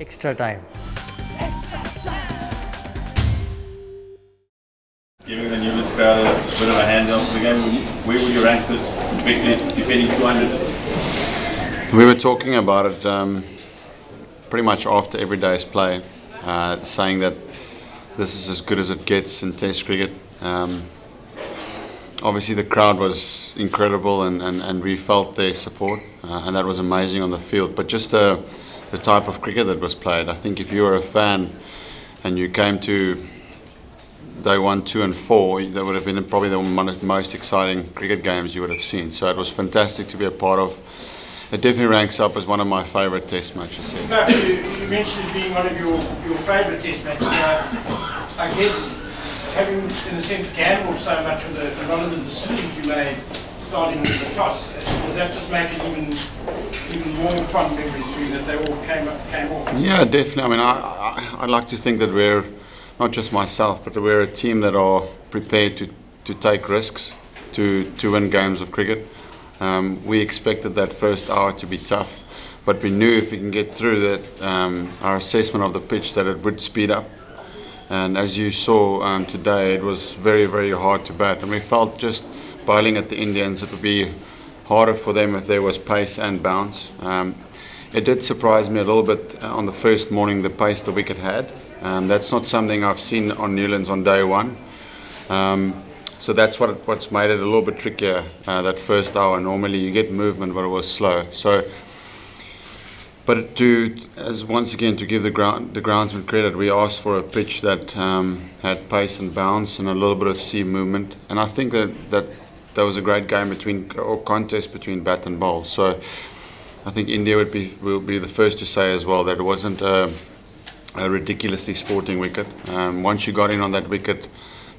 extra time. Giving the Newlands crowd a bit of a handout for the game, where would you rank this victory defending 200? We were talking about it pretty much after every day's play, saying that this is as good as it gets in Test cricket. Obviously the crowd was incredible and we felt their support and that was amazing on the field, but just the type of cricket that was played. I think if you were a fan and you came to day 1, 2 and 4, that would have been probably the most exciting cricket games you would have seen. So it was fantastic to be a part of. It definitely ranks up as one of my favourite Test matches. Faf, you mentioned it being one of your favourite Test matches. I guess having, in a sense, gambled so much with a lot of the decisions you made starting with the toss, does that just make it even more fun memories for you that they all came off? Yeah, definitely. I mean, I like to think that we're, not just myself, but we're a team that are prepared to take risks, to win games of cricket. We expected that first hour to be tough, but we knew if we can get through that, our assessment of the pitch, that it would speed up. And as you saw today, it was very, very hard to bat. And we felt just bowling at the Indians, it would be harder for them if there was pace and bounce. It did surprise me a little bit on the first morning, the pace the wicket had. That's not something I've seen on Newlands on day 1. So that's what's made it a little bit trickier, that first hour. Normally you get movement, but it was slow. So, but once again, to give the groundsman credit, we asked for a pitch that had pace and bounce and a little bit of seam movement. And I think that was a great game contest between bat and bowl. So I think India will be the first to say as well that it wasn't a ridiculously sporting wicket. Once you got in on that wicket,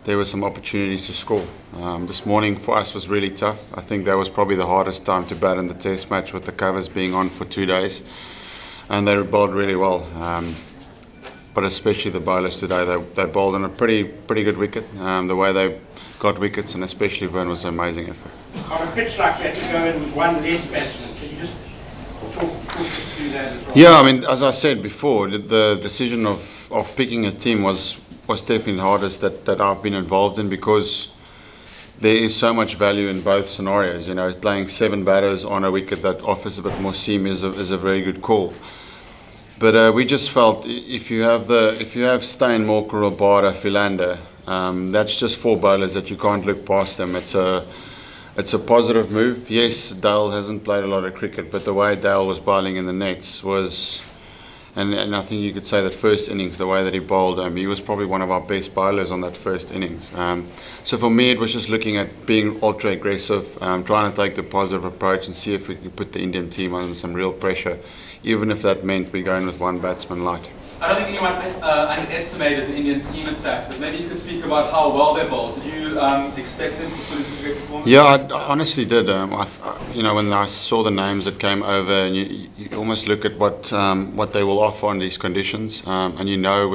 there were some opportunities to score. This morning for us was really tough. I think that was probably the hardest time to bat in the Test match, with the covers being on for 2 days. And they bowled really well. But especially the bowlers today, they bowled on a pretty good wicket. The way they got wickets, and especially Vern, was an amazing effort. On a pitch like that, to go in with one less batsman, can you just talk us through that as well? Yeah, I mean, as I said before, the decision of picking a team was definitely the hardest that I've been involved in, because there is so much value in both scenarios. You know, playing 7 batters on a wicket that offers a bit more seam is a very good call. But we just felt if you have Steyn, Morker, Bada, Philander, that's just 4 bowlers that you can't look past them. It's a positive move. Yes, Dale hasn't played a lot of cricket, but the way Dale was bowling in the nets was. And I think you could say that first innings, the way that he bowled, he was probably one of our best bowlers on that first innings. So for me, it was just looking at being ultra aggressive, trying to take the positive approach and see if we could put the Indian team under some real pressure, even if that meant we going with 1 batsman light. I don't think anyone underestimated the Indian seam attack, but maybe you could speak about how well they bowled. Did you expect them to put in such a great performance? Yeah, I honestly did. You know, when I saw the names that came over, and you almost look at what they will offer in these conditions, and you know,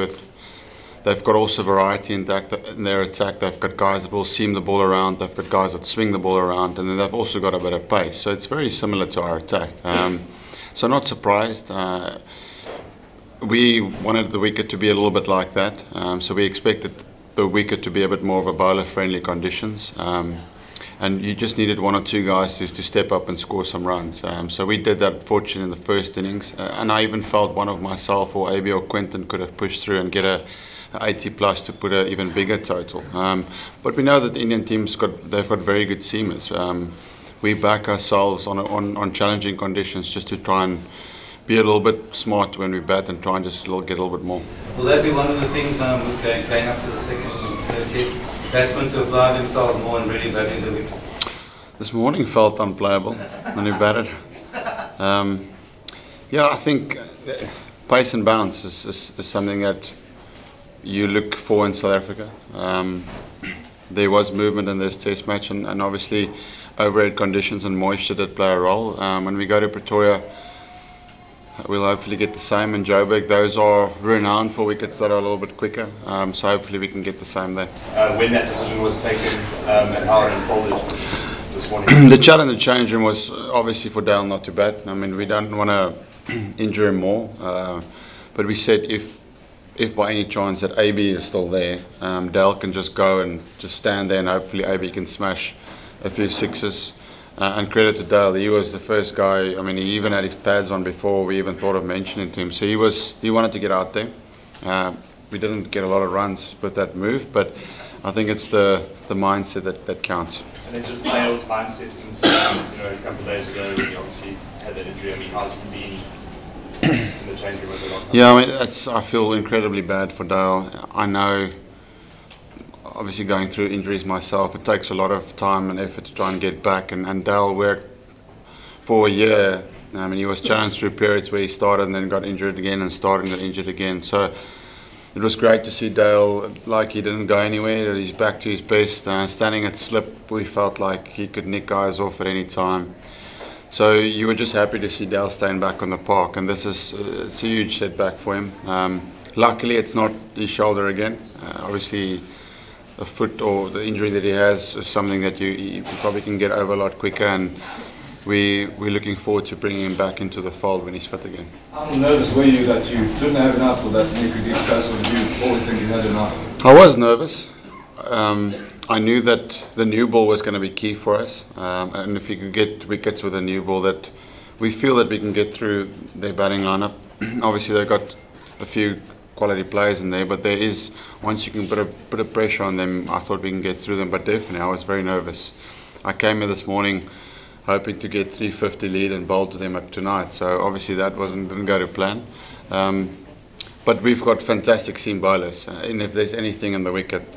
they've got also variety in their attack. They've got guys that will seam the ball around. They've got guys that swing the ball around, and then they've also got a bit of pace. So it's very similar to our attack. So not surprised. We wanted the wicket to be a little bit like that, so we expected the wicket to be a bit more of a bowler-friendly conditions, and you just needed 1 or 2 guys to step up and score some runs. So we did that, fortunately, in the first innings, and I even felt one of myself or AB or Quentin could have pushed through and get a 80 plus to put an even bigger total. But we know that the Indian team's they've got very good seamers. We back ourselves on challenging conditions just to try and be a little bit smart when we bat and try and just get a little bit more. Will that be one of the things with going up to the second and third test? Batsmen to apply themselves more and really batting the wicket? This morning felt unplayable when we batted. Yeah, I think pace and bounce is something that you look for in South Africa. There was movement in this Test match, and obviously overhead conditions and moisture did play a role. When we go to Pretoria, we'll hopefully get the same in Joburg. Those are renowned for wickets that are a little bit quicker, so hopefully we can get the same there. When that decision was taken and how it unfolded this morning? The challenge in the change room was obviously for Dale not to bat. I mean, we don't want to injure him more. But we said if by any chance that AB is still there, Dale can just go and just stand there, and hopefully AB can smash a few sixes. And credit to Dale, he was the first guy. I mean, he even had his pads on before we even thought of mentioning to him. So he wanted to get out there. We didn't get a lot of runs with that move, but I think it's the mindset that counts. And then just Dale's mindset since a couple of days ago when he obviously had that injury. I mean, how's he been in the change room over the last couple? Yeah, I mean, I feel incredibly bad for Dale. I know, obviously going through injuries myself, it takes a lot of time and effort to try and get back. And Dale worked for a year. I mean, he was challenged through periods where he started and then got injured again and started and got injured again. So it was great to see Dale, like he didn't go anywhere, that he's back to his best. Standing at slip, we felt like he could nick guys off at any time. So you were just happy to see Dale Steyn back on the park, and this is it's a huge setback for him. Luckily, it's not his shoulder again. Obviously, a foot or the injury that he has is something that you probably can get over a lot quicker, and we're looking forward to bringing him back into the fold when he's fit again. How nervous were you that you didn't have enough for that neck against us, or did you always think you had enough? I was nervous. I knew that the new ball was going to be key for us, and if you could get wickets with a new ball, that we feel that we can get through their batting lineup. Obviously, they've got a few quality players in there, but there is, once you can put a bit of pressure on them, I thought we can get through them. But definitely, I was very nervous. I came here this morning hoping to get 350 lead and bowl to them up tonight. So obviously that didn't go to plan. But we've got fantastic seam bowlers, and if there's anything in the wicket,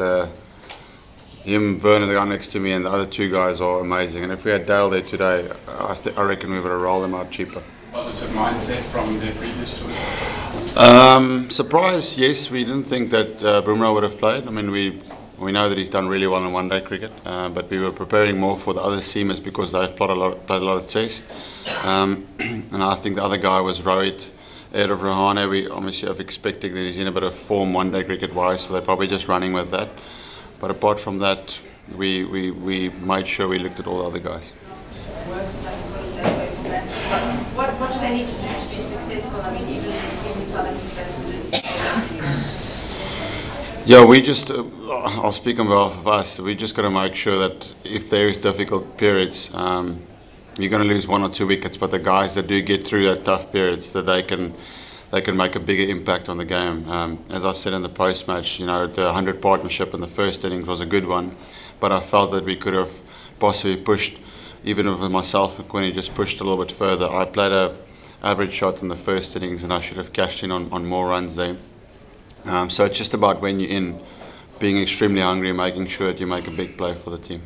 him, Vernon, the guy next to me, and the other two guys are amazing. And if we had Dale there today, I reckon we would have rolled them out cheaper. Positive mindset from their previous choice? Surprise, yes. We didn't think that Bumrah would have played. I mean, we know that he's done really well in one-day cricket, but we were preparing more for the other seamers because they've played a lot of test. And I think the other guy was Rohit, out of Rahane. We obviously have expected that he's in a bit of form one-day cricket-wise, so they're probably just running with that. But apart from that, we made sure we looked at all the other guys. What do they need to do to be successful? I mean, even in South Africa's batsmen. Yeah, we just, I'll speak on behalf of us, we just got to make sure that if there is difficult periods, you're going to lose 1 or 2 wickets, but the guys that do get through that tough periods, that they can make a bigger impact on the game. As I said in the post-match, the 100 partnership in the first innings was a good one, but I felt that we could have possibly pushed, even with myself and Quinny, just pushed a little bit further. I played an average shot in the first innings and I should have cashed in on more runs there. So it's just about when you're in, being extremely hungry, making sure that you make a big play for the team.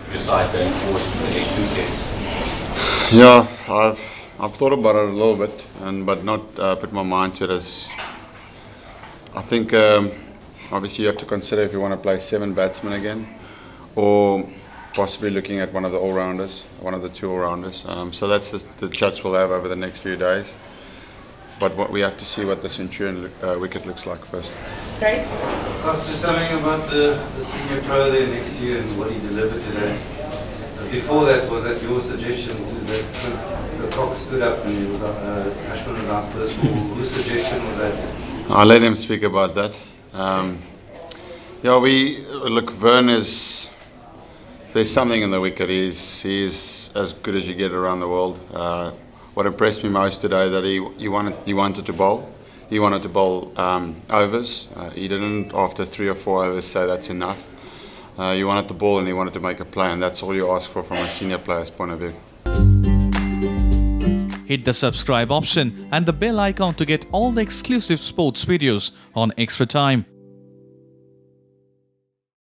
Your side going forward for the next 2 tests? Yeah, I've thought about it a little bit, but not put my mind to it. As I think, obviously you have to consider if you want to play 7 batsmen again, or possibly looking at one of the all-rounders, one of the 2 all-rounders. So that's the chats we'll have over the next few days. But what we have to see what the Centurion wicket looks like first. Great. Just something about the senior pro there next to you and what he delivered today. Before that, was that your suggestion that the clock stood up and Ashwin was out first? Whose suggestion was that? I'll let him speak about that. Yeah, look, Vern is, if there's something in the wicket, he's as good as you get around the world. What impressed me most today that he wanted to bowl. He wanted to bowl overs. He didn't, after 3 or 4 overs, say that's enough. He wanted to bowl and he wanted to make a play, and that's all you ask for from a senior player's point of view. Hit the subscribe option and the bell icon to get all the exclusive sports videos on Extra Time.